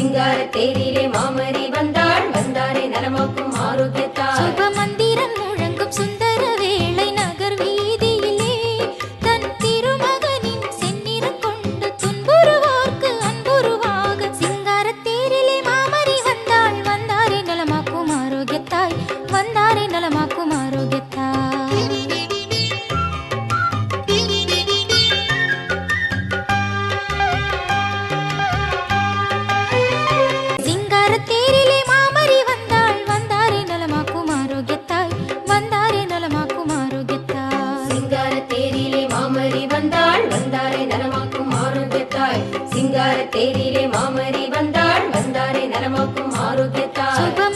சிங்கார தேரிலே மாமரி வந்தாள் வந்தாரே நலமாக்கும் ஆரோக்கியத்தால் சுப மந்திரம் முழங்கும் சுந்தர வேளை நகர் வீதியிலே தன் திருமகனின் செந்நிறம் கொண்டு துன்புறுவோர்க்கு அன்புருவாக சிங்கார தேரிலே மாமரி வந்தாள் வந்தாரே நலமாக்கும் ஆரோக்கியத்தாய் வந்தாரே நலமாக்கும் ஆரோக்கியத்தாய் சிங்கார தேரிலே மாமரி வந்தாள் வந்தாரே நலமாக்கும் ஆரோக்கியத்தாய் வந்தாரே நலமாக்கும் ஆரோக்கியத்தாய் சிங்கார தேரிலே மாமரி வந்தாள் வந்தாரே நலமாக்கும் ஆரோக்கியத்தாய் சிங்கார தேரிலே மாமரி வந்தாள் வந்தாரே நலமாக்கும் ஆரோக்கியத்தாய் சுப